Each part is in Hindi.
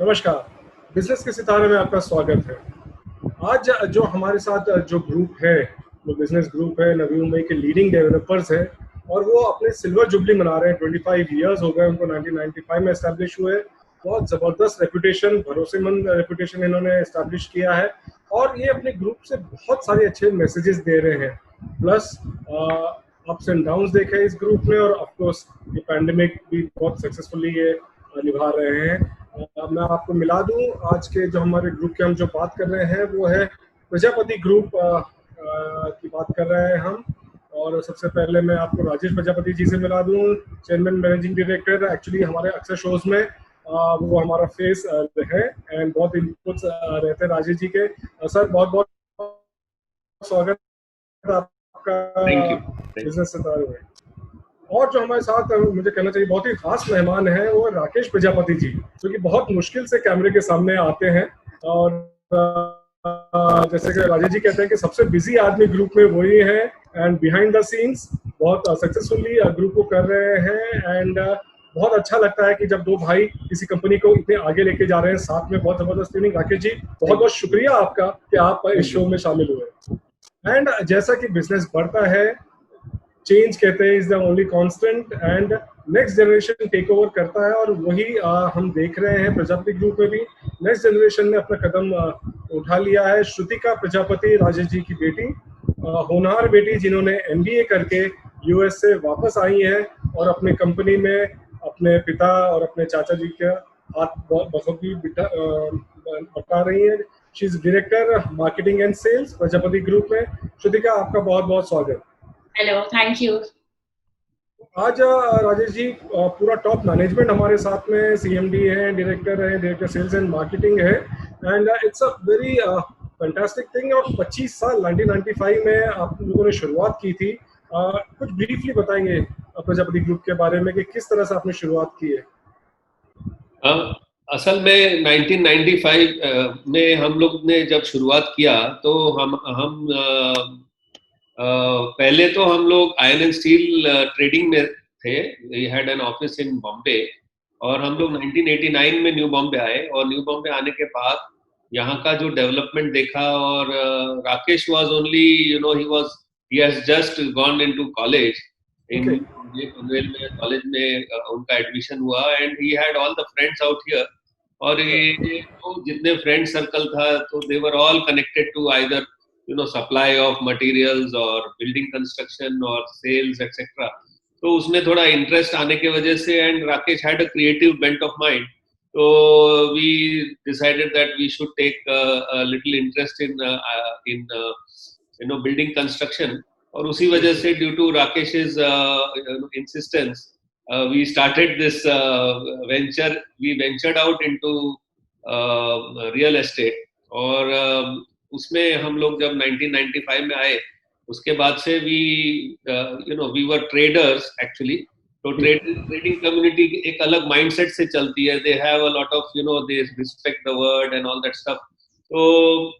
नमस्कार, बिजनेस के सितारे में आपका स्वागत है। आज जो हमारे साथ जो ग्रुप है, वो बिजनेस ग्रुप है, नवी मुंबई के लीडिंग डेवलपर्स है और वो अपने सिल्वर जुबली मना रहे हैं। 25 इयर्स हो गए उनको, 1995 में एस्टैब्लिश हुए। बहुत ज़बरदस्त रेपुटेशन, भरोसेमंद रेपुटेशन इन्होंने एस्टैब्लिश किया है और ये अपने ग्रुप से बहुत सारे अच्छे मैसेजेस दे रहे हैं। प्लस अप्स एंड डाउन्स देखे इस ग्रुप में और ऑफ कोर्स ये पैंडेमिक भी बहुत सक्सेसफुली ये निभा रहे हैं। मैं आपको मिला दूं, आज के जो हमारे ग्रुप के हम जो बात कर रहे हैं वो है प्रजापति ग्रुप की बात कर रहे हैं हम। और सबसे पहले मैं आपको राजेश प्रजापति जी से मिला दूं, चेयरमैन मैनेजिंग डायरेक्टर। एक्चुअली हमारे अक्सर शोज में वो हमारा फेस है एंड बहुत इनपुट्स रहते हैं राजेश जी के। सर बहुत बहुत स्वागत आपका बिजनेस सितारे में। और जो हमारे साथ मुझे कहना चाहिए बहुत ही खास मेहमान है वो राकेश प्रजापति जी, जो कि बहुत मुश्किल से कैमरे के सामने आते हैं। और जैसे कि राजेश जी कहते हैं कि सबसे बिजी आदमी ग्रुप में वही है एंड बिहाइंड द सीन्स बहुत सक्सेसफुली ग्रुप को कर रहे हैं। एंड बहुत अच्छा लगता है कि जब दो भाई किसी कंपनी को इतने आगे लेके जा रहे हैं साथ में। बहुत जबरदस्त ट्रेनिंग। राकेश जी बहुत बहुत शुक्रिया आपका कि आप इस शो में शामिल हुए। एंड जैसा कि बिजनेस बढ़ता है, चेंज कहते हैं is the only constant and next generation take over करता है और वही हम देख रहे हैं प्रजापति ग्रुप में भी। नेक्स्ट जनरेशन ने अपना कदम उठा लिया है। श्रुतिका प्रजापति राजेश जी की बेटी, होनहार बेटी, जिन्होंने एमबीए करके यूएस से वापस आई हैं और अपने कंपनी में अपने पिता और अपने चाचा जी के हाथ बखूबी बता रही है। She is director marketing and sales Prajapati group में। श्रुतिका, आपका बहुत बहुत स्वागत। Hello, thank you. आज राजेश जी पूरा टॉप मैनेजमेंट हमारे साथ में, सीएमडी है, डायरेक्टर सेल्स एंड मार्केटिंग है and it's a very fantastic thing. और 25 साल 1995 में आप लोगों ने शुरुआत की थी। कुछ ब्रीफली बताएंगे प्रजापति ग्रुप के बारे में कि किस तरह से आपने शुरुआत की है? असल में 1995 में हम लोग ने जब शुरुआत किया तो हम पहले तो हम लोग आयरन एंड स्टील ट्रेडिंग में थे। We had an office in Bombay और हम लोग 1989 में न्यू बॉम्बे आए और न्यू बॉम्बे आने के बाद यहाँ का जो डेवलपमेंट देखा। और Rakesh was only he has just gone into college in Panvel में। कॉलेज में उनका एडमिशन हुआ and he had all the friends out here. और ये तो जितने फ्रेंड सर्कल था तो they were all connected to either supply of materials or building construction or sales etc. तो उसमें थोड़ा इंटरेस्ट आने के वजह से and Rakesh had a creative bent of mind, तो we decided that we should take a little interest in building construction. और उसी वजह से due to Rakesh's insistence we started this venture. We ventured out into real estate और उसमें हम लोग जब 1995 में आए उसके बाद से वी वर ट्रेडर्स एक्चुअली। तो ट्रेडिंग कम्युनिटी एक अलग माइंडसेट से चलती है। They have a lot of they respect the word and all that stuff. तो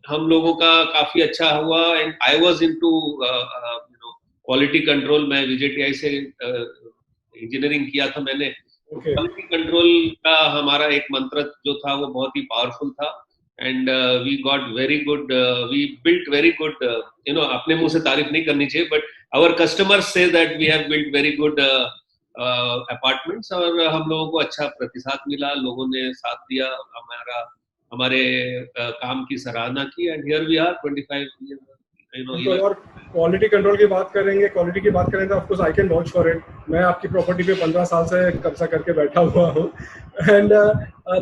हम लोगों का काफी अच्छा हुआ and I was into quality control. मैं विजेटीआई से इंजीनियरिंग किया था मैंने। क्वालिटी कंट्रोल का हमारा एक मंत्र जो था वो बहुत ही पावरफुल था and we got very good we built very good अपने मुंह से तारीफ नहीं करनी चाहिए but our customers say that we have built very good apartments और हम लोगों को अच्छा प्रतिसाद मिला। लोगों ने साथ दिया, हमारे काम की सराहना की and here we are 25 years। और क्वालिटी कंट्रोल की बात करेंगे, क्वालिटी की बात करें तो of course I can vouch for it. मैं आपकी प्रॉपर्टी पे 15 साल से कब्जा करके बैठा हुआ हूँ। एंड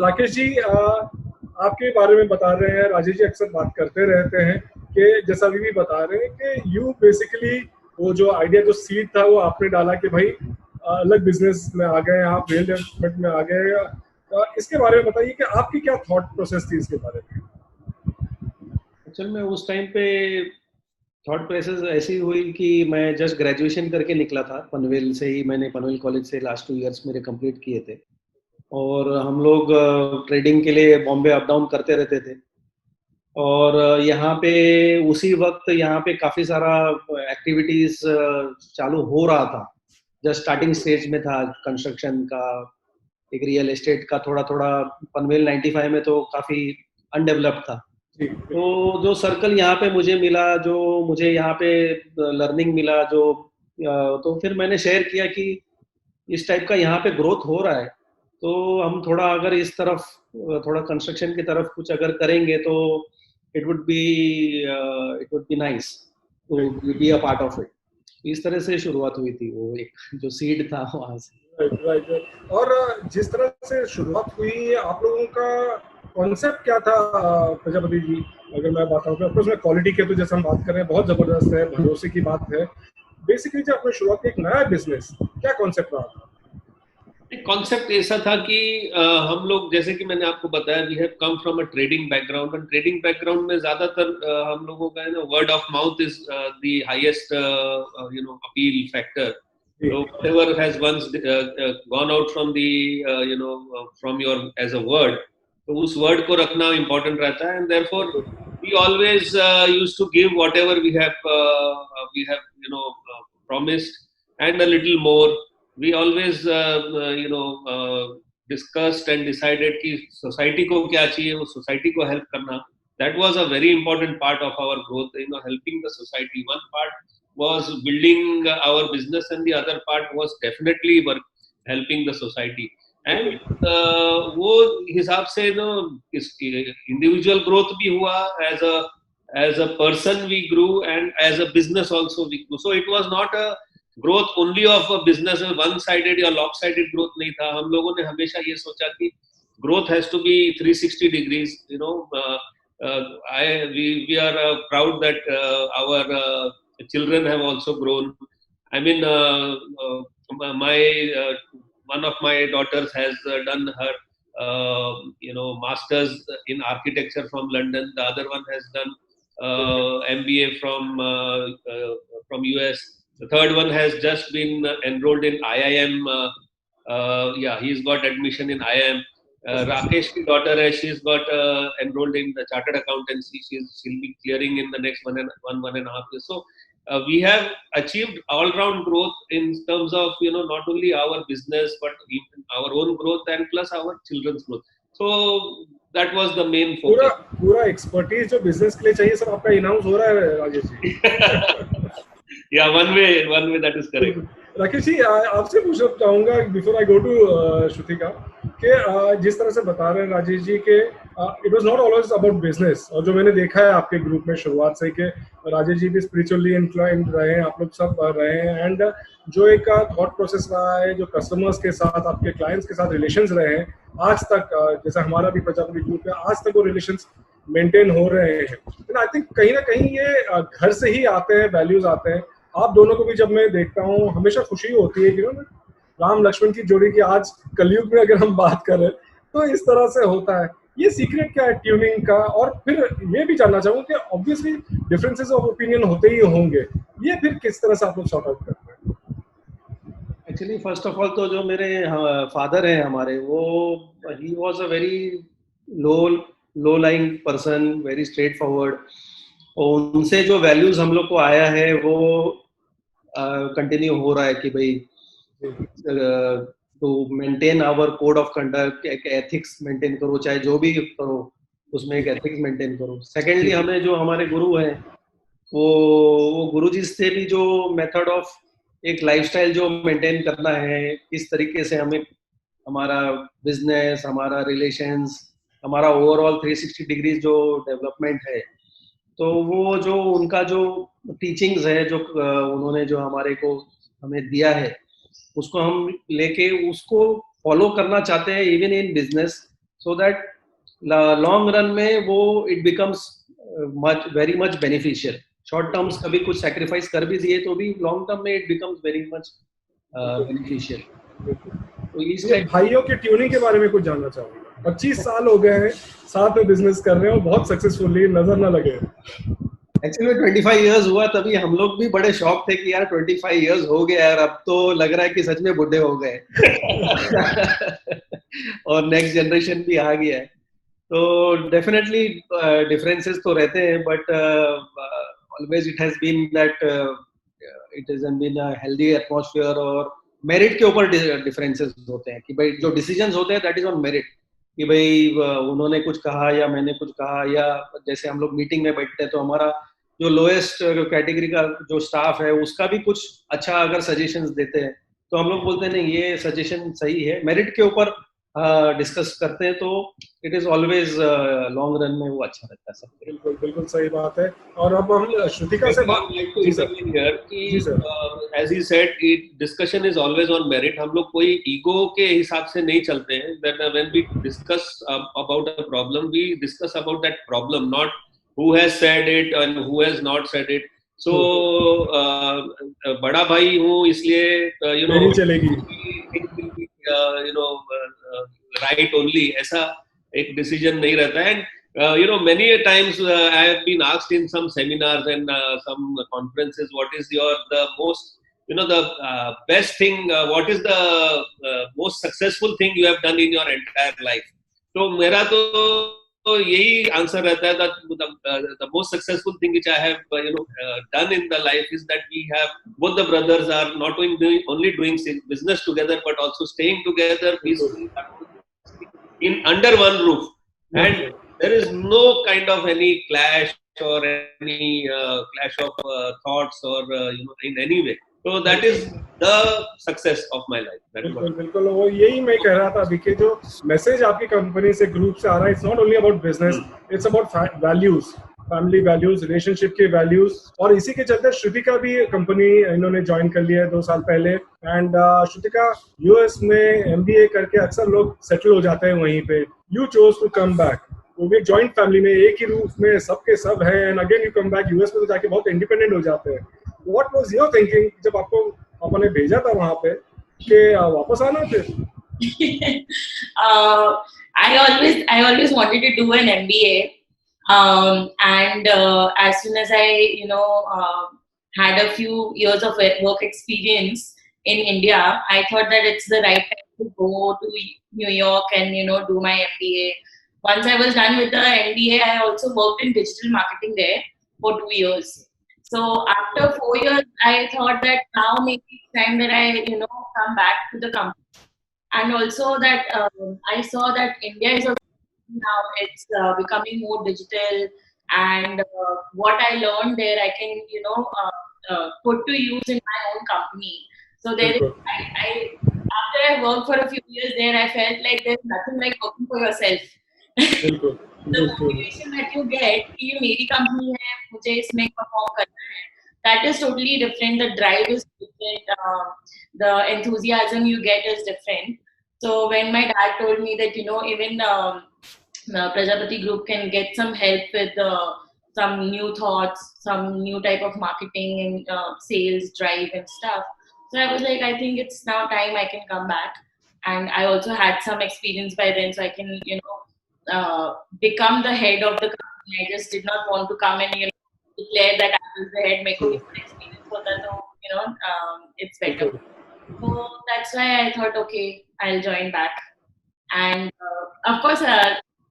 राकेश जी आपके बारे में बता रहे हैं, राजेश जी अक्सर बात करते रहते हैं कि जैसा अभी भी बता रहे हैं कि यू बेसिकली वो जो आइडिया, जो सीड था वो आपने डाला कि भाई अलग बिजनेस में आ गए आप, रियल एस्टेट में आ गए। इसके बारे में बताइए कि आपकी क्या थॉट प्रोसेस थी इसके बारे में? एक्चुअल में उस टाइम पे थॉट प्रोसेस ऐसी हुई कि मैं जस्ट ग्रेजुएशन करके निकला था पनवेल से ही। मैंने पनवेल कॉलेज से लास्ट 2 इयर्स मेरे कंप्लीट किए थे और हम लोग ट्रेडिंग के लिए बॉम्बे अप डाउन करते रहते थे। और यहाँ पे उसी वक्त यहाँ पे काफ़ी सारा एक रियल एस्टेट का थोड़ा थोड़ा पनवेल 95 में तो काफी अनडेवलप्ड था। तो जो सर्कल यहाँ पे मुझे मिला, जो मुझे यहाँ पे लर्निंग मिला, जो तो फिर मैंने शेयर किया कि इस टाइप का यहाँ पे ग्रोथ हो रहा है, तो हम थोड़ा अगर इस तरफ थोड़ा कंस्ट्रक्शन की तरफ कुछ अगर करेंगे तो it would be nice to be a part of it. इस तरह से शुरुआत हुई थी, वो एक जो सीड था वहां से। राइट। और जिस तरह से शुरुआत हुई, आप लोगों का कॉन्सेप्ट क्या था प्रजापति जी? अगर मैं बात करूँ तो उसमें क्वालिटी के तो जैसे हम बात कर रहे हैं बहुत जबरदस्त है, भरोसे की बात है। बेसिकली जब आपने शुरुआत की एक नया बिजनेस, क्या कॉन्सेप्ट रहा था? कॉन्सेप्ट ऐसा था कि हम लोग, जैसे कि मैंने आपको बताया, we have come from a trading background, and trading background में ज्यादातर हम लोगों का है ना, word of mouth is the highest appeal factor. So whatever has once gone out from the from your as a word, तो उस word को रखना important रहता है, and therefore we always used to give whatever we have promised and a little more. We always discussed and decided कि society को क्या चाहिए, वो society को help करना. That was a very important part of our growth, helping the society. One part was building our business, and the other part was definitely helping the society. And वो हिसाब से individual growth भी हुआ, as a person we grew, and as a business also we grew. So it was not a growth only of a business, one sided या lopsided growth नहीं था. हम लोगों ने हमेशा ये सोचा कि growth has to be 360 degrees. We are proud that our children have also grown. I mean, one of my daughters has done her masters in architecture from London. The other one has done MBA from US. The third one has just been enrolled in IIM. He's got admission in IIM. Rakesh ki daughter hai, she's got enrolled in the chartered accountancy. She'll be clearing in the next one and a half years. So we have achieved all-round growth in terms of not only our business but even our own growth and plus our children's growth. So that was the main focus. पूरा expertise जो business के लिए चाहिए सब आपका in-house हो रहा है Rajesh ji? Yeah, one way that is correct. Rakesh ji, आपसे पूछना चाहूंगा before I go to Shrutika कि जिस तरह से बता रहे हैं राजेश जी के it was not always about business, और जो मैंने देखा है आपके ग्रुप में शुरुआत से कि राजेश जी भी स्पिरिचुअली इंक्लाइंड रहे हैं, आप लोग सब रहे हैं, एंड जो एक थॉट प्रोसेस रहा है, जो कस्टमर्स के साथ, आपके क्लाइंट्स के साथ रिलेशंस रहे हैं आज तक, जैसे हमारा भी प्रजापति ग्रुप है, आज तक वो रिलेशंस मेंटेन हो रहे हैं. आई थिंक कहीं ना कहीं ये घर से ही आते हैं, वैल्यूज आते हैं. आप दोनों को भी जब मैं देखता हूँ हमेशा खुशी होती है कि राम लक्ष्मण की जोड़ी की आज कलयुग में अगर हम बात करें तो इस तरह से होता है. ये सीक्रेट क्या है ट्यूनिंग का? और फिर ये भी जानना चाहूंगा कि ऑब्वियसली डिफरेंसेस ऑफ ओपिनियन होते ही होंगे, ये फिर किस तरह से आप लोग सॉर्ट आउट करते हैं? एक्चुअली फर्स्ट ऑफ ऑल तो जो मेरे फादर हैं हमारे, वो he was a very low lying person, very straight forward. और उनसे जो वैल्यूज हम लोग को आया है वो कंटिन्यू हो रहा है कि भाई to maintain our code of conduct, एक एथिक्स मेंटेन करो, चाहे जो भी करो उसमें एक एथिक्स मेंटेन करो. सेकेंडली हमें जो हमारे गुरु हैं वो गुरु जी से भी जो मेथड ऑफ एक लाइफस्टाइल जो मेंटेन करना है, किस तरीके से हमें हमारा बिजनेस, हमारा रिलेशंस, हमारा ओवरऑल 360 डिग्री जो डेवलपमेंट है, तो वो जो उनका जो टीचिंग्स है, जो उन्होंने जो हमें दिया है, उसको हम लेके उसको फॉलो करना चाहते हैं even in business, so that long run में वो it becomes very much beneficial. Short terms कभी कुछ सैक्रिफाइस कर भी दिए तो भी लॉन्ग टर्म में it becomes very much beneficial. तो इस भाइयों के ट्यूनिंग के बारे में कुछ जानना चाहूंगा. 25 साल हो गए हैं साथ में बिजनेस कर रहे हो, बहुत सक्सेसफुली, नजर ना लगे. एक्चुअली 25 इयर्स हुआ तभी हम लोग भी बड़े शौक थे कि यार 25 इयर्स हो गए यार, अब तो लग रहा है कि सच में बुढ़े हो गए और नेक्स्ट जनरेशन भी आ गया है. तो डेफिनेटली डिफरेंसेस तो रहते हैं, but always it has been that it has been a healthy atmosphere, और मेरिट के ऊपर डिफरेंसेस होते हैं कि भाई जो डिसीजंस होते हैं दैट इज ऑन मेरिट, कि भाई उन्होंने कुछ कहा या मैंने कुछ कहा, या जैसे हम लोग मीटिंग में बैठते हैं तो हमारा जो लोएस्ट कैटेगरी का जो स्टाफ है उसका भी कुछ अच्छा अगर सजेशंस देते हैं तो हम लोग बोलते हैं नहीं ये सजेशन सही है, मेरिट के ऊपर डिस्कस करते हैं, तो it is always long run में वो अच्छा रहता है सबके। बिल्कुल बिल्कुल सही बात है। और अब हम श्रुतिका से बात, जी सर, जी sir, as he said, discussion is always on merit. हम लोग कोई ego के हिसाब से नहीं चलते हैं. That when we discuss about a problem, we discuss about that problem, not who has said it and who has not said it. So बड़ा भाई हूँ इसलिए you know नहीं चलेगी, right only ऐसा एक decision नहीं रहता है. And many a times I have been asked in some seminars and some conferences, what is the most, the best thing, what is the most successful thing you have done in your entire life? तो मेरा तो यही आंसर रहता है that the most successful thing which I have done in the life is that we have, both the brothers are not only doing business together but also staying together peacefully in under one roof, and there is no kind of any clash or any clash of thoughts or in any way. So that is the success of my life. बिल्कुल बिल्कुल, वो यही मैं कह रहा था अभी कि जो मैसेज आपकी कंपनी से, ग्रुप से आ रहा है, it's not only about business, it's about values, family values, relationship के वैल्यूज। और इसी के चलते श्रुतिका भी कंपनी इन्होंने ज्वाइन कर लिया है 2 साल पहले। एंड श्रुतिका यूएस में एमबीए करके अक्सर लोग सेटल हो जाते हैं वहीं पे, you chose to come back, वो भी जॉइंट फैमिली में, एक ही रूफ में सबके सब है, and again you come back US में, तो जाके बहुत इंडिपेंडेंट हो जाते हैं। व्हाट वाज योर थिंकिंग जब आपको पापा ने भेजा था वहां पे कि वापस आना फिर? I always wanted to do an MBA, and as soon as I had a few years of work experience in India, I thought that it's the right time to go to New York and do my MBA. Once I was done with the MBA, I also worked in digital marketing there for 2 years. So after 4 years, I thought that now maybe it's time that I come back to the company. And also that I saw that India is now it's becoming more digital, and what I learned there I can put to use in my own company. So there is, after I worked for a few years there, I felt like there's nothing like working for yourself. The motivation that you get कि ये मेरी कंपनी है, मुझे इसमें परफॉर्म करना है, that is totally different. The drive is different, the enthusiasm you get is different. So when my dad told me that even Prajapati Group can get some help with some new thoughts, some new type of marketing and sales drive and stuff, so I was like, I think it's now time I can come back. And I also had some experience by then, so I can become the head of the company. I just did not want to come and declare that I was the head. मेरे को भी experience होता तो it's better. So that's why I thought, okay, I'll join back. And of course,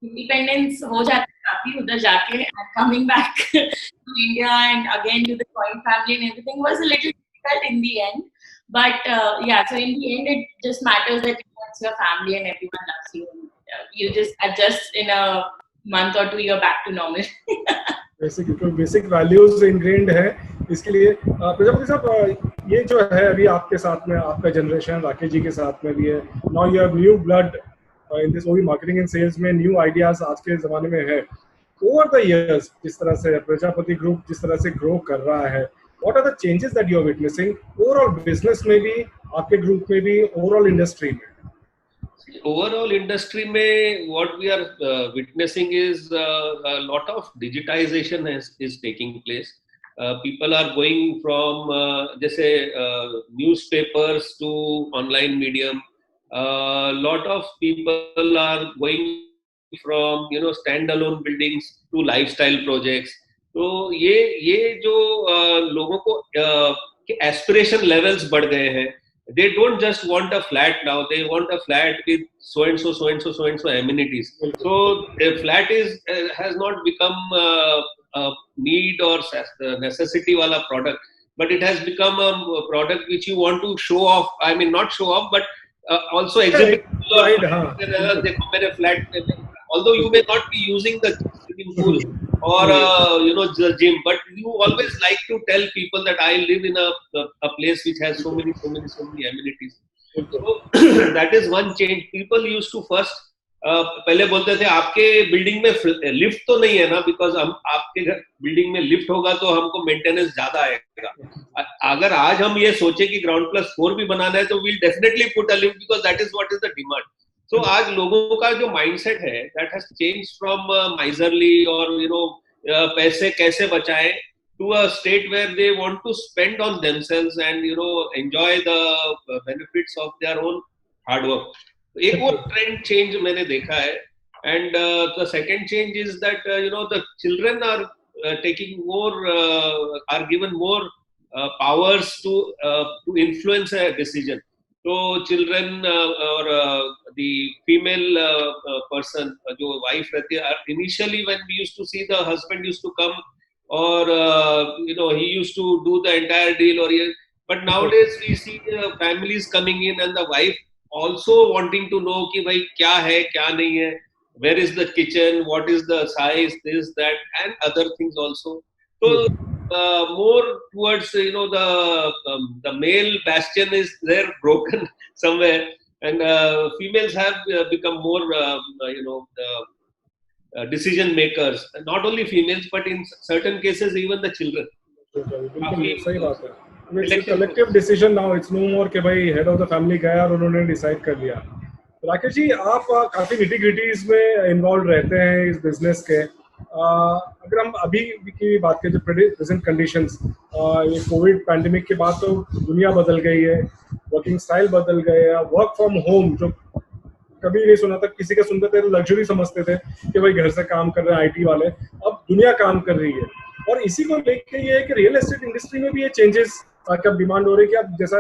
independence हो जाता है काफी उधर जाके, and coming back to India and again to the joint family and everything was a little difficult in the end. But yeah, so in the end, it just matters that it's your family and everyone loves you. You just adjust in a month or 2, you're back to normal. Basic values ingrained है इसके लिए। प्रजापति साहब, ये जो है अभी आपके साथ में आपका जनरेशन राकेश जी के साथ में भी है, now you have new blood in this only marketing and sales में, न्यू आइडियाज आज के जमाने में है। ओवर द इयर्स जिस तरह से प्रजापति ग्रुप जिस तरह से ग्रो कर रहा है, what are the changes that you are witnessing overall business में भी, आपके ग्रुप में भी, ओवरऑल इंडस्ट्री में? Overall industry में what we are witnessing is a lot of digitization is taking place. People are going from जैसे newspapers to online medium. Lot of people are going from standalone buildings to lifestyle projects. तो ये जो लोगों को aspiration levels बढ़ गए हैं. They don't just want a flat now, they want a flat with so and so amenities. So a flat has not become a need or necessity wala product. but it has become a product which you want to show off. I mean, not show off, but also exhibit. Right, हाँ. देखो मेरे flat में, although you may not be using the swimming pool or the gym, but you always like to tell people that I live in a place which has so many amenities. So that is one change. People used to first पहले बोलते थे आपके बिल्डिंग में लिफ्ट तो नहीं है ना, बिकॉज हम आपके घर बिल्डिंग में लिफ्ट होगा तो हमको मेंटेनेंस ज्यादा आएगा. अगर आज हम ये सोचे कि ground+4 भी बनाना है तो we'll definitely put a lift because that is what is the demand. So आज लोगों का जो माइंडसेट है that has changed from miserly और पैसे कैसे बचाएं to a state where they want to spend on themselves and enjoy the benefits of their own hard work. एक और ट्रेंड चेंज मैंने देखा है. And the second change is that the children are taking more are given more powers to influence a decision. So children or the female person जो wife रहती है, initially when we used to see the husband used to come or he used to do the entire deal but nowadays we see families coming in and the wife also wanting to know कि भाई क्या है क्या नहीं है, where is the kitchen, what is the size, this that and other things also. So more towards the male bastion is there broken somewhere, and females have become more decision makers. Not only females but in certain cases even the children. सही बात है. It's a collective decision now. It's no more कि भाई head of the family गया और उन्होंने decide कर लिया. राकेश जी, आप काफी nitty-gritties में involved रहते हैं इस business के. अगर हम अभी की बात करें, present conditions, ये कोविड पैंडेमिक के बाद तो दुनिया बदल गई है, वर्किंग स्टाइल बदल गए है. वर्क फ्रॉम होम जो कभी नहीं सुना था, किसी का सुनते थे तो लग्जरी समझते थे कि भाई घर से काम कर रहे हैं आईटी वाले, अब दुनिया काम कर रही है. और इसी को लेके ये है कि रियल एस्टेट इंडस्ट्री में भी ये चेंजेस कब डिमांड हो रही है कि आप जैसा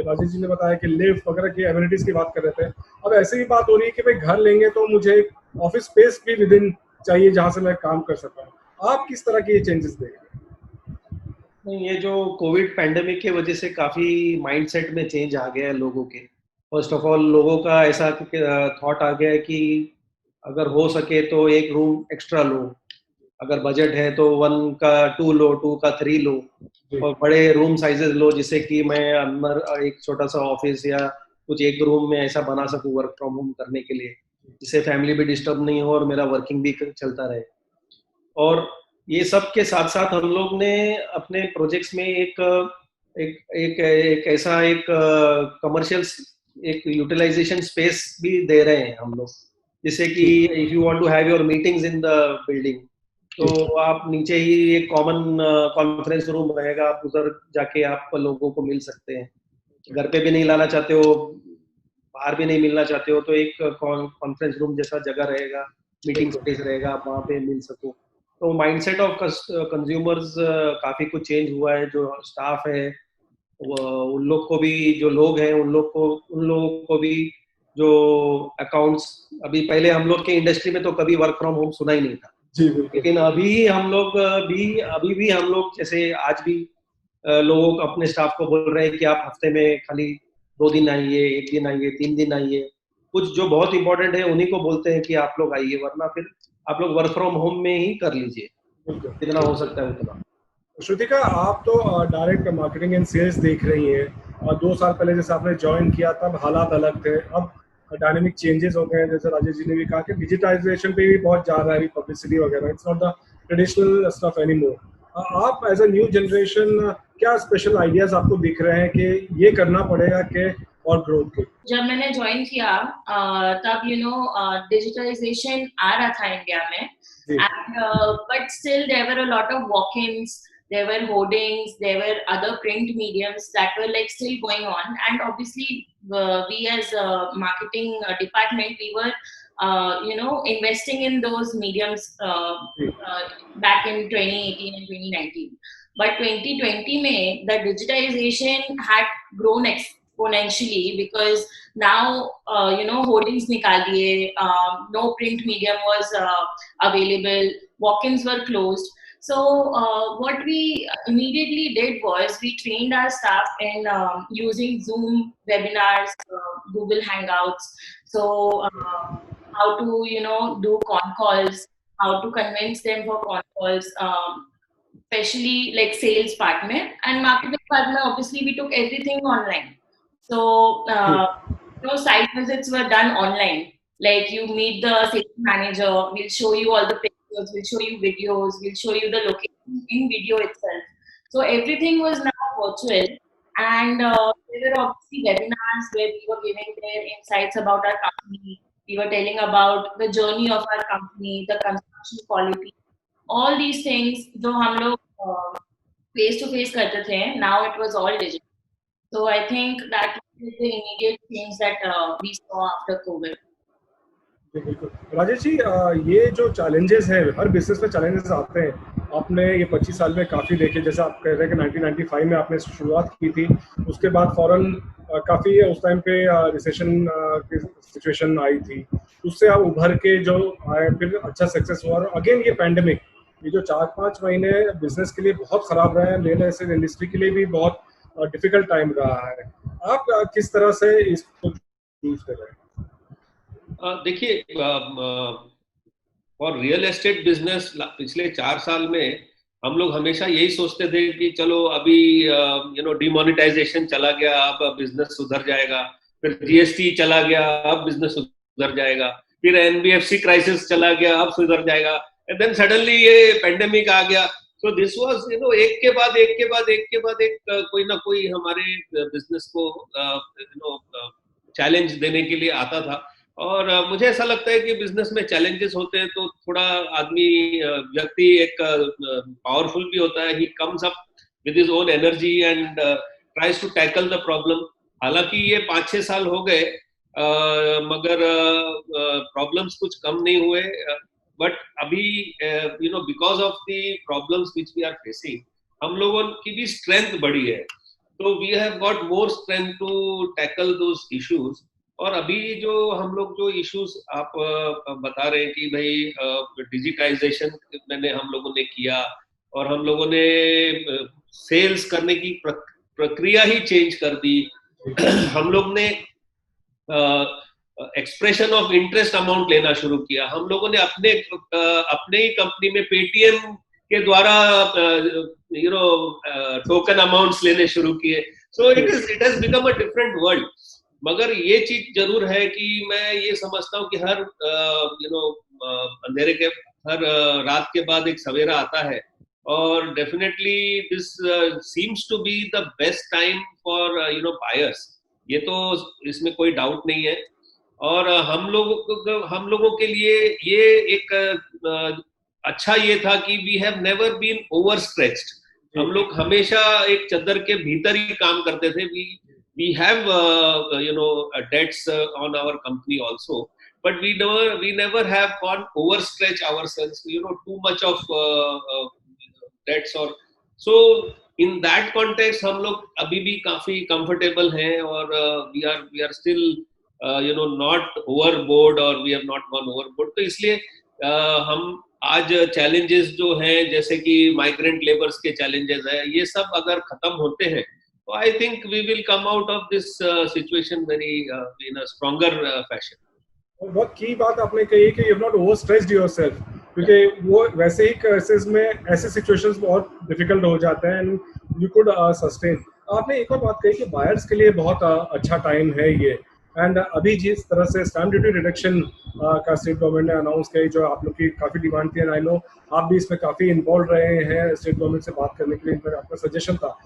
राजेश जी ने बताया कि लिफ्ट वगैरह की एमिनिटीज की बात कर रहे थे, अब ऐसे ही बात हो रही है कि भाई घर लेंगे तो मुझे ऑफिस स्पेस भी विद इन चाहिए जहाँ से मैं काम कर सकता हूँ. आप किस तरह के ये चेंजेस देख रहे हैं? नहीं, ये जो कोविड पैंडेमिक के वजह से काफी माइंडसेट में चेंज आ गया है लोगों के. फर्स्ट ऑफ ऑल लोगों का ऐसा थॉट आ गया है कि अगर हो सके तो एक रूम एक्स्ट्रा लो, अगर बजट है तो 1 का 2 लो, 2 का 3 लो, और बड़े रूम साइजेस लो जिससे कि मैं अंदर एक छोटा सा ऑफिस या कुछ एक रूम में ऐसा बना सकूं वर्क फ्रॉम होम करने के लिए, जिससे फैमिली भी डिस्टर्ब नहीं हो और मेरा वर्किंग भी चलता रहे. और ये सब के साथ साथ हम लोग ने अपने प्रोजेक्ट्स में एक ऐसा एक कमर्शियल एक यूटिलाइजेशन स्पेस भी दे रहे हैं हम लोग, जिससे कि if you want to have your meetings in the building तो आप नीचे ही एक कॉमन कॉन्फ्रेंस रूम रहेगा, आप उधर जाके आप लोगों को मिल सकते हैं. घर पे भी नहीं लाना चाहते हो, बाहर भी नहीं मिलना चाहते हो, तो एक कॉन्फ्रेंस रूम जैसा जगह रहेगा, मीटिंग स्पेस रहेगा, आप वहाँ पे मिल सको. तो माइंडसेट ऑफ कंज्यूमर्स काफी कुछ चेंज हुआ है. जो स्टाफ है उन लोग को भी, जो लोग हैं उन लोगों को भी जो अकाउंट्स, अभी पहले हम लोग के इंडस्ट्री में तो कभी वर्क फ्रॉम होम सुना ही नहीं था. लेकिन अभी हम लोग जैसे आज भी लोगों को अपने स्टाफ को बोल रहे हैं कि आप हफ्ते में खाली 2 दिन आइए, 1 दिन आइए, 3 दिन आइए. कुछ जो बहुत इंपॉर्टेंट है उन्हीं को बोलते हैं कि आप लोग आइए, वरना फिर आप लोग वर्क फ्रॉम होम में ही कर लीजिए जितना हो सकता है उतना. श्रुतिका, आप तो डायरेक्ट मार्केटिंग एंड सेल्स देख रही हैं, और 2 साल पहले जैसे आपने ज्वाइन किया तब हालात अलग थे, अब डायनामिक चेंजेस हो गए हैं. जैसे राजेश जी ने भी कहा कि डिजिटाइजेशन पे भी बहुत जा रहा है पब्लिसिटी वगैरह, it's not the traditional stuff anymore. आप एज अ न्यू जनरेशन क्या स्पेशल आइडियाज आपको दिख रहे हैं कि ये करना पड़ेगा कि और ग्रोथ के? जब मैंने ज्वाइन किया तब डिजिटलाइजेशन आ रहा था इंडिया में, but still there were a lot of walk-ins, there were hoardings, there were other print mediums that were like still going on, and obviously we as a marketing department, we were investing in those mediums back in 2018 and 2019. But 2020 mein the digitization had grown exponentially, because now hoardings nikal diye, no print medium was available, walk-ins were closed. So what we immediately did was we trained our staff in using Zoom webinars, Google Hangouts. So how to do con calls, how to convince them for con calls, especially like sales partner and marketing partner. Obviously, we took everything online. So site visits were done online. Like you meet the sales manager, we'll show you all the pictures, we'll show you videos, we'll show you the location in video itself. So everything was now virtual, and there were obviously webinars where we were giving their insights about our company. We were telling about the journey of our company, the construction quality, all these things. जो हम लोग face to face करते थे, now it was all digital. So I think that was the immediate change that we saw after COVID. जी, बिल्कुल। राजेश जी, ये जो चैलेंजेस हैं, हर बिजनेस में चैलेंजेस आते हैं। आपने ये 25 साल में काफ़ी देखे, जैसे आप कह रहे हैं कि 1995 में आपने शुरुआत की थी, उसके बाद फ़ौरन काफ़ी उस टाइम पे रिसेशन की सिचुएशन आई थी, उससे आप उभर के जो आए, फिर अच्छा सक्सेस हुआ। और अगेन ये पैंडेमिक, ये जो 4-5 महीने बिजनेस के लिए बहुत ख़राब रहे हैं, रियल एस्टेट इंडस्ट्री के लिए भी बहुत डिफिकल्ट टाइम रहा है। आप किस तरह से इसको यूज कर रहे हैं? देखिए, और रियल एस्टेट बिजनेस पिछले 4 साल में हम लोग हमेशा यही सोचते थे कि चलो अभी डिमोनेटाइजेशन चला गया, अब बिजनेस सुधर जाएगा, फिर जीएसटी चला गया, अब बिजनेस सुधर जाएगा, फिर एनबीएफसी क्राइसिस चला गया, अब सुधर जाएगा, एंड देन सडनली ये पेंडेमिक आ गया। सो दिस वाज एक के बाद एक कोई ना कोई हमारे बिजनेस को चैलेंज देने के लिए आता था। और मुझे ऐसा लगता है कि बिजनेस में चैलेंजेस होते हैं तो थोड़ा आदमी व्यक्ति एक पावरफुल भी होता है। He comes up with his own energy and tries to tackle the problem. हालांकि ये 5-6 साल हो गए, मगर प्रॉब्लम्स कुछ कम नहीं हुए। बट अभी because of the problems which we are facing, हम लोगों की भी स्ट्रेंथ बढ़ी है, तो we have got more strength to tackle those issues. और अभी जो हम लोग जो इश्यूज आप बता रहे हैं कि भाई डिजिटाइजेशन मैंने हम लोगों ने किया, और हम लोगों ने सेल्स करने की प्रक्रिया ही चेंज कर दी। हम लोग ने एक्सप्रेशन ऑफ इंटरेस्ट अमाउंट लेना शुरू किया। हम लोगों ने अपने ही कंपनी में पेटीएम के द्वारा टोकन अमाउंट्स लेने शुरू किए। So it has become a different world. मगर ये चीज जरूर है कि मैं ये समझता हूँ कि हर अंधेरे के हर रात के बाद एक सवेरा आता है, और definitely this seems to be the best time for buyers. ये तो इसमें कोई डाउट नहीं है। और हम लोगों के लिए ये एक अच्छा ये था कि we have never been overstretched. हम लोग हमेशा एक चद्दर के भीतर ही काम करते थे। We have debts on our company also, but we never have gone overstretch ourselves, too much of debts। और so in that context हम लोग अभी भी काफी comfortable हैं, और we are still not overboard, or we have not gone overboard। तो इसलिए हम आज challenges जो हैं, जैसे कि migrant laborers के challenges है, ये सब अगर खत्म होते हैं, so I think we will come out of this situation very in a stronger fashion। और बहुत की बात आपने कही कि you have not overstretched yourself, क्योंकि वो वैसे ही केसेस में ऐसे सिचुएशंस बहुत डिफिकल्ट हो जाते हैं and you could sustain। आपने एक और बात कही कि बायर्स के लिए बहुत अच्छा टाइम है ये, एंड अभी जिस तरह से स्टैम्प ड्यूटी रिडक्शन का स्टेट गवर्नमेंट ने अनाउंस किया, जो आप लोग की काफ़ी डिमांड थी, एंड आई नो आप भी इसमें काफ़ी इन्वॉल्व रहे हैं स्टेट गवर्नमेंट से बात करने के लिए, आपका सजेशन था।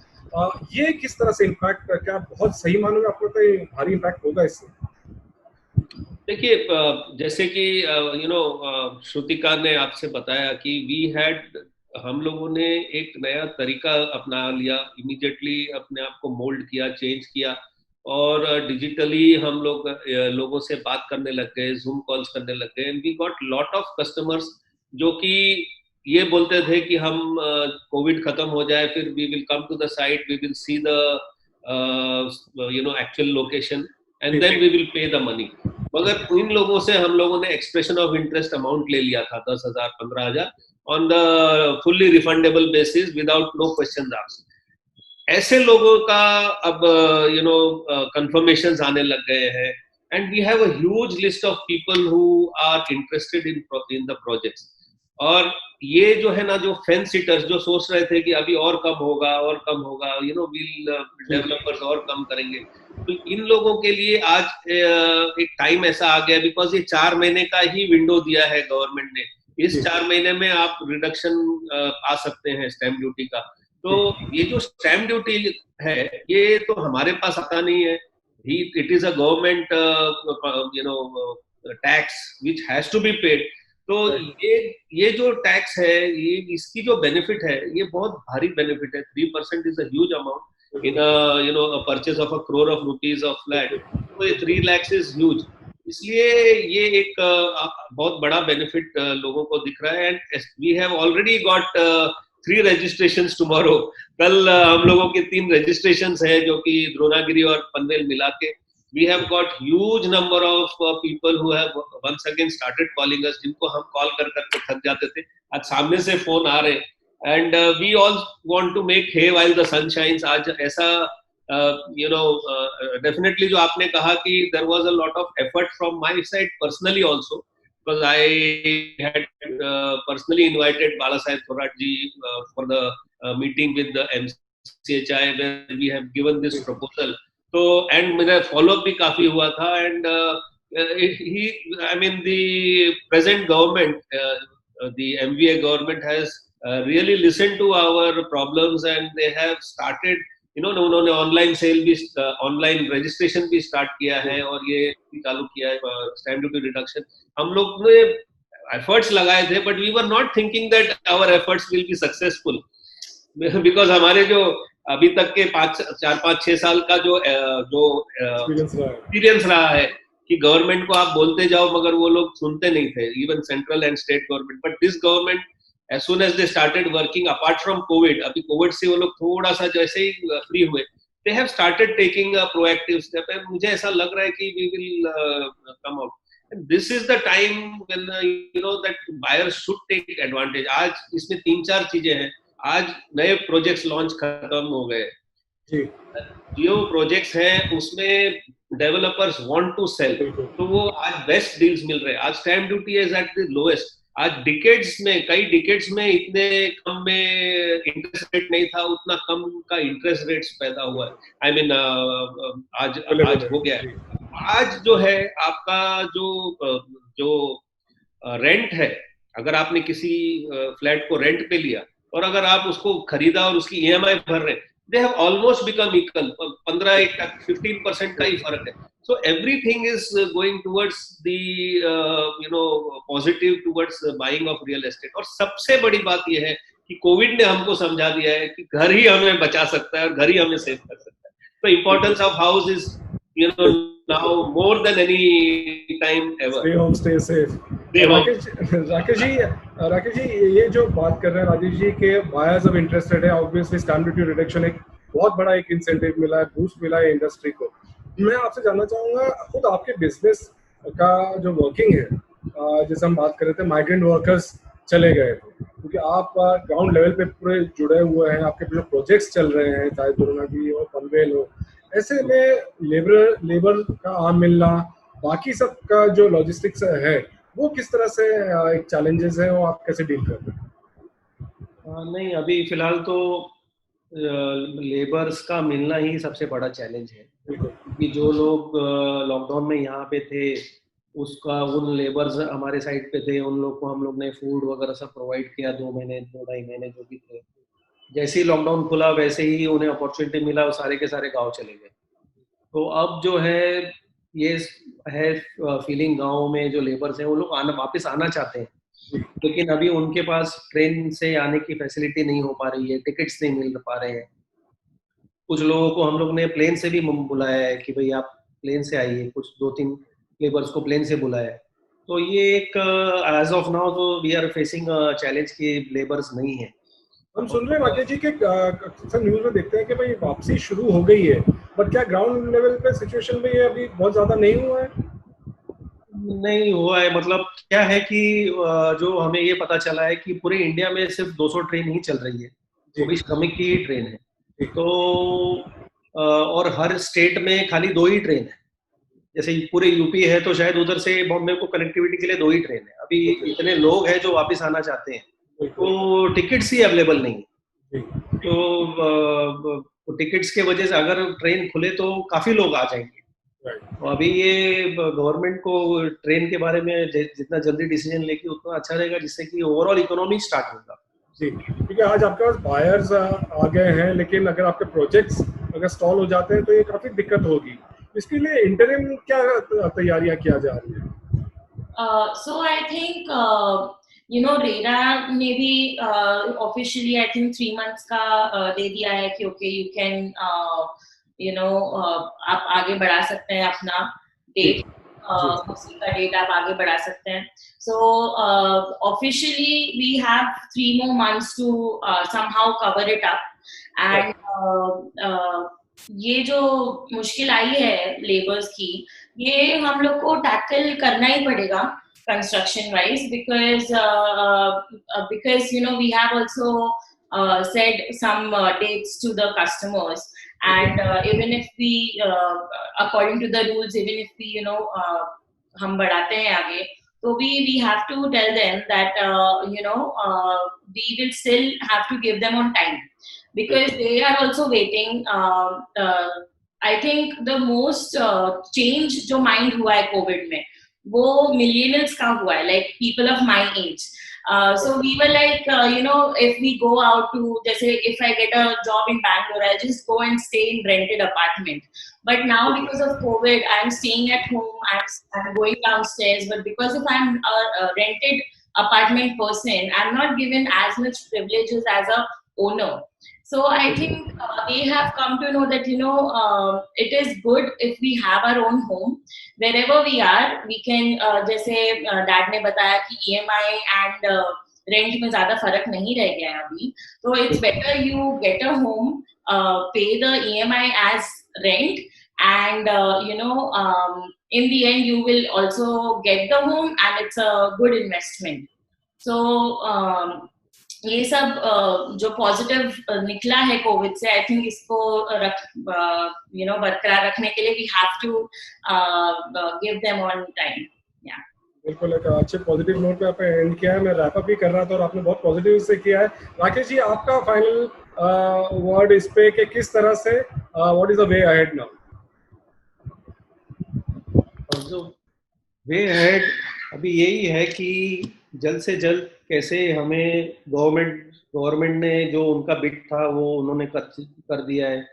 ये किस तरह से इम्पैक्ट, क्या बहुत सही मानोगे, आपको तो भारी इम्पैक्ट होगा इससे? देखिए, जैसे कि श्रुतिका ने आपसे बताया कि हम लोगों ने एक नया तरीका अपना लिया, इमीडिएटली अपने आप को मोल्ड किया, चेंज किया, और डिजिटली हम लोगों से बात करने लग गए, जूम कॉल्स करने लग गए। And we got lot of customers जो कि ये बोलते थे कि हम कोविड खत्म हो जाए, फिर we will come to the site, we will see the actual location, and then we will pay the money. मगर इन लोगों से हम लोगों ने एक्सप्रेशन ऑफ इंटरेस्ट अमाउंट ले लिया था 10,000 15,000, on the fully refundable basis without no questions asked. ऐसे लोगों का अब confirmations आने लग गए हैं, and we have a huge list of people who are interested in the projects. और ये जो है ना, जो फेंस सिटर्स जो सोच रहे थे कि अभी और कम होगा, डेवलपर्स और कम करेंगे, तो इन लोगों के लिए आज एक टाइम ऐसा आ गया, बिकॉज ये 4 महीने का ही विंडो दिया है गवर्नमेंट ने, इस 4 महीने में आप रिडक्शन आ सकते हैं स्टैम्प ड्यूटी का। तो ये जो स्टैम्प ड्यूटी है, ये तो हमारे पास आता नहीं है, it is a government tax which has to be paid. तो ये जो टैक्स है, ये इसकी जो बेनिफिट है, ये बहुत भारी बेनिफिट है। 3% is a huge amount in a purchase of 1 crore of rupees of flat, तो ये 3 lakhs is huge। इसलिए ये एक बहुत बड़ा बेनिफिट लोगों को दिख रहा है। And we have already got 3 registrations tomorrow। कल हम लोगों के 3 registrations है, जो कि द्रोणागिरी और पनवेल मिला के। We have got huge number of people who have once again started calling us, जिनको हम कॉल कर करके थक जाते थे, आज सामने से फोन आ रहे। And we all want to make hay while the sun shines। आज ऐसा definitely जो आपने कहा कि there was a lot of effort from my side personally also, because I had personally invited Bala Saheb Thorat ji for the meeting with the MCHI, where we have given this proposal। तो एंड मेरा फॉलोअप भी काफी हुआ था। And the present government, the MVA government has really listened to our problems, and they have started, उन्होंने ऑनलाइन सेल भी, ऑनलाइन रजिस्ट्रेशन भी स्टार्ट किया है, और ये चालू किया है स्टैम्प ड्यूटी रिडक्शन। हम लोग ने एफर्ट्स लगाए थे, but we were not thinking that our efforts will be successful, because हमारे जो अभी तक के 4-5-6 साल का जो एक्सपीरियंस रहा है कि गवर्नमेंट को आप बोलते जाओ मगर वो लोग सुनते नहीं थे, even central and state government. But this government, as soon as they started working, apart from COVID, अभी कोविड से वो लोग थोड़ा सा जैसे ही फ्री हुए, they have started taking a proactive step. And मुझे ऐसा लग रहा है कि we will come out, and this is the time when that buyers should take advantage. आज इसमें 3-4 चीजें हैं। आज नए प्रोजेक्ट्स लॉन्च खत्म हो गए, जो प्रोजेक्ट्स हैं उसमें डेवलपर्स वांट टू सेल, तो वो आज बेस्ट डील्स मिल रहे हैं। आज stamp duty is at the lowest. आज कई डिकेड्स में इतने कम में इंटरेस्ट रेट नहीं था, उतना कम का इंटरेस्ट रेट्स पैदा हुआ है। आज हो गया है। आज जो है आपका जो रेंट है, अगर आपने किसी फ्लैट को रेंट पे लिया और अगर आप उसको खरीदा और उसकी EMI भर रहे, they have almost become equal। 15% का ही फर्क है। So everything is going towards the positive towards buying of real estate। और सबसे बड़ी बात यह है कि कोविड ने हमको समझा दिया है कि घर ही हमें बचा सकता है और घर ही हमें सेव कर सकता है। तो importance of house is now more than any time ever। Stay home, stay safe। Rakesh ji, ये जो बात कर रहे हैं राजेश जी के बायर्स अब इंटरेस्टेड है, ऑब्वियसली स्टैम्प ड्यूटी रिडक्शन एक बहुत बड़ा एक इंसेंटिव मिला है, बूस्ट मिला है इंडस्ट्री को। मैं आपसे जानना चाहूंगा, खुद आपके बिजनेस का जो वर्किंग है, जैसे हम बात कर रहे थे माइग्रेंट वर्कर्स चले गए थे, क्योंकि आप ग्राउंड लेवल पे पूरे जुड़े हुए हैं, आपके जो प्रोजेक्ट्स चल रहे हैं, चाहे द्रोणागिरी हो, पनवेल हो, ऐसे में लेबर का आम मिलना, बाकी सब का जो लॉजिस्टिक्स है, वो किस तरह से एक चैलेंजेस है, वो आप कैसे डील करते हैं? नहीं, अभी फिलहाल तो लेबर्स का मिलना ही सबसे बड़ा चैलेंज है, क्योंकि जो लोग लॉकडाउन में यहाँ पे थे, उसका उन लेबर्स हमारे साइड पे थे, उन लोग को हम लोग ने फूड वगैरह सब प्रोवाइड किया 2 महीने 2-2.5 महीने जो भी थे। जैसे ही लॉकडाउन खुला वैसे ही उन्हें अपॉर्चुनिटी मिला, वो सारे के सारे गांव चले गए। तो अब जो है ये है फीलिंग, गांव में जो लेबर्स हैं वो लोग वापस आना चाहते हैं, लेकिन अभी उनके पास ट्रेन से आने की फैसिलिटी नहीं हो पा रही है, टिकट्स नहीं मिल पा रहे हैं। कुछ लोगों को हम लोग ने प्लेन से भी बुलाया है कि भाई आप प्लेन से आइए, कुछ 2-3 लेबर्स को प्लेन से बुलाया है। तो ये एक एज ऑफ नाउ तो वी आर फेसिंग चैलेंज कि लेबर्स नहीं है। हम सुन रहे हैं राकेश जी के अक्सर न्यूज में देखते हैं कि भाई वापसी शुरू हो गई है, बट क्या ग्राउंड लेवल पे सिचुएशन में ये अभी बहुत ज्यादा नहीं हुआ है? नहीं हुआ है, मतलब क्या है कि जो हमें ये पता चला है कि पूरे इंडिया में सिर्फ 200 ट्रेन ही चल रही है, वो भी श्रमिक की ही ट्रेन है। तो और हर स्टेट में खाली 2 ही ट्रेन है। जैसे पूरे यूपी है तो शायद उधर से बॉम्बे को कनेक्टिविटी के लिए 2 ही ट्रेन है। अभी इतने लोग हैं जो वापस आना चाहते हैं, तो टिकट्स ही अवेलेबल नहीं है। तो टिकट्स के वजह से अगर ट्रेन खुले तो काफी लोग आ जाएंगे। तो अभी ये गवर्नमेंट को ट्रेन के बारे में जितना जल्दी डिसीजन लेगी उतना अच्छा रहेगा, जिससे कि ओवरऑल इकोनॉमी स्टार्ट होगा। जी, क्योंकि आज आपके पास बायर्स आ गए हैं, लेकिन अगर आपके प्रोजेक्ट्स अगर स्टॉल हो जाते हैं तो ये काफी दिक्कत होगी। इसके लिए इंटरिम क्या तैयारियां किया जा रही है? So I think रेरा ने भी ऑफिशियली आई थिंक 3 months का दे दिया है कि ओके यू कैन आप आगे बढ़ा सकते हैं अपना डेट, उसी का डेट आप आगे बढ़ा सकते हैं। So officially we have 3 more months to somehow cover it up, and ये जो मुश्किल आई है लेबर्स की, ये हम लोग को टैकल करना ही पड़ेगा construction wise, because we have also said some dates to the customers, and even if we according to the rules, even if we हम बढ़ाते हैं आगे, तो we have to tell them that we will still have to give them on time, because they are also waiting. I think the most change जो mind हुआ है कोविड में, वो millennials का हुआ है, like people of my age. So we were like, if we go out to, जैसे if I get a job in Bangalore, I'll just go and stay in rented apartment. But now because of COVID, I'm staying at home, I'm going downstairs. But because if I'm a rented apartment person, I'm not given as much privileges as a owner. So I think they have come to know that it is good if we have our own home wherever we are. We can जैसे डैड ने बताया कि EMI and रेंट में ज्यादा फर्क नहीं रह गया है अभी, तो it's better you get a home, pay the EMI as rent, and in the end you will also get the home and it's a good investment. So ये सब जो पॉजिटिव निकला है कोविड से, आई थिंक इसको बरकरार रखने के लिए we have to give them on time. बिल्कुल, एक अच्छे पॉजिटिव नोट पे आपने एंड किया है। मैं रैप अप भी कर रहा था और आपने बहुत पॉजिटिव से किया है। राकेश जी, आपका फाइनल वर्ड इस पे कि किस तरह से what is the way ahead now? जो वे अहेड अभी यही है कि जल्द से जल्द कैसे हमें गवर्नमेंट ने जो उनका बिट था वो उन्होंने कर दिया है।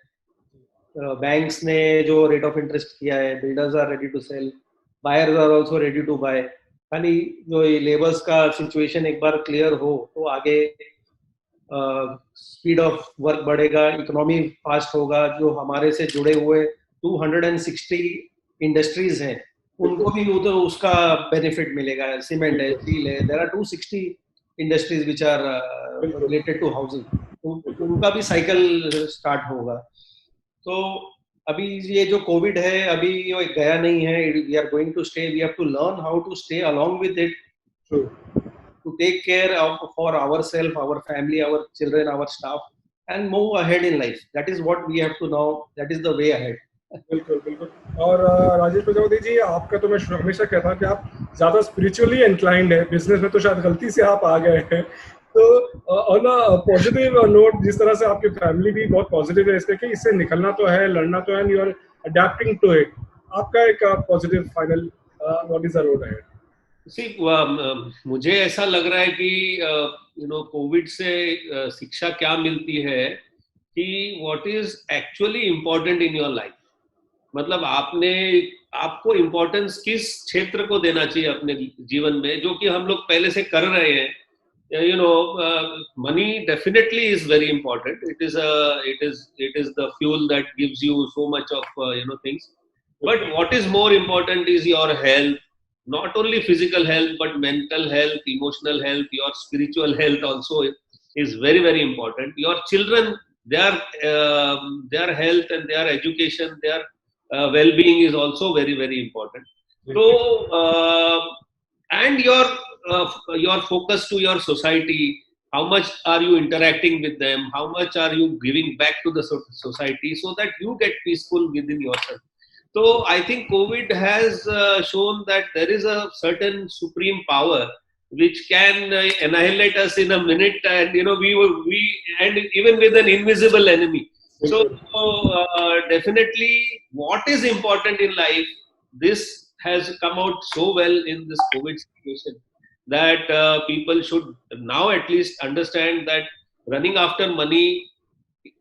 बैंक्स ने जो रेट ऑफ इंटरेस्ट किया है, builders are ready to sell, buyers are also ready to buy. खाली जो लेबर्स का सिचुएशन एक बार क्लियर हो तो आगे स्पीड ऑफ वर्क बढ़ेगा, इकोनॉमी फास्ट होगा। जो हमारे से जुड़े हुए 260 इंडस्ट्रीज हैं उनको भी उधर उसका बेनिफिट मिलेगा। सीमेंट है, स्टील है, there are 260 industries which are related to housing, तो उनका भी साइकिल स्टार्ट होगा। तो अभी ये जो कोविड है अभी ये गया नहीं है, we are going to stay, we have to learn how to stay along with it, to take care for ourself, our family, our children, our staff, and move ahead in life. That is what we have to now, that is the way ahead. बिल्कुल बिल्कुल। और राजेश प्रजापति जी, आपका तो मैं हमेशा कहता हूँ कि आप ज़्यादा स्पिरिचुअली इंक्लाइंड है, बिजनेस में तो शायद गलती से आप आ गए हैं। तो ऑन अ पॉजिटिव नोट, जिस तरह से आपकी फैमिली भी बहुत पॉजिटिव है इसके कि इससे निकलना तो है, लड़ना तो है, and you are adapting to it, आपका एक positive final what is the road ahead? मुझे ऐसा लग रहा है कि कोविड से शिक्षा क्या मिलती है कि what is actually important in your life. मतलब आपको इम्पोर्टेंस किस क्षेत्र को देना चाहिए अपने जीवन में, जो कि हम लोग पहले से कर रहे हैं। money definitely is very important. It is the fuel that gives you so much of things. But what is more important is your health, not only physical health but mental health, emotional health, your spiritual health also is very very important. Your children, their health and their education, their well-being is also very very important. So, and your focus to your society, how much are you interacting with them, how much are you giving back to the society, so that you get peaceful within yourself. So I think COVID has shown that there is a certain supreme power which can annihilate us in a minute, and we and even with an invisible enemy. So definitely, what is important in life, this has come out so well in this COVID situation, that people should now at least understand that running after money,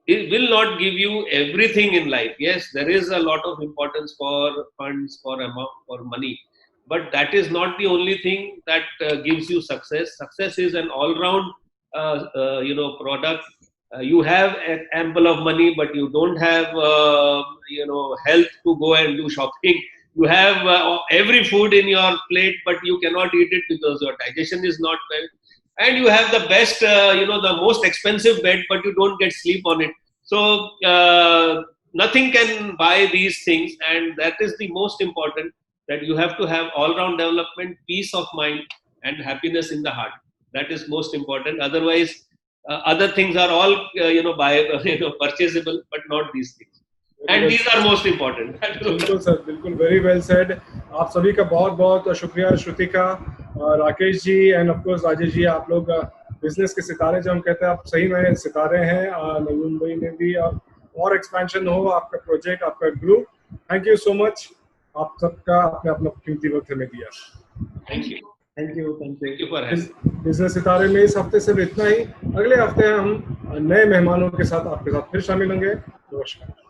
it will not give you everything in life. Yes, there is a lot of importance for funds, for amount, for money, but that is not the only thing that gives you success. Success is an all-round, product. You have an ample of money, but you don't have, health to go and do shopping. You have every food in your plate, but you cannot eat it because your digestion is not well. And you have the best, the most expensive bed, but you don't get sleep on it. So nothing can buy these things, and that is the most important. That you have to have all-round development, peace of mind, and happiness in the heart. That is most important. Otherwise, other things are all purchasable, but not these things. And these are most important. बिल्कुल सर, बिल्कुल, वेरी वेल सेड। आप सभी का बहुत बहुत शुक्रिया, Shrutika, Rakesh ji end of course Rajesh ji. आप लोग बिजनेस के सितारे, जो हम कहते हैं, आप सही में सितारे हैं। नवी मुंबई में भी और एक्सपेंशन हो, आपका प्रोजेक्ट, आपका group. Thank you so much, आप सबका अपने अपना कीमती वक्त हमें दिया। Thank you, thank you, thank you for business सितारे में इस हफ्ते सिर्फ इतना ही। अगले हफ्ते हम नए मेहमानों के साथ आपके साथ फिर शामिल होंगे। नमस्कार।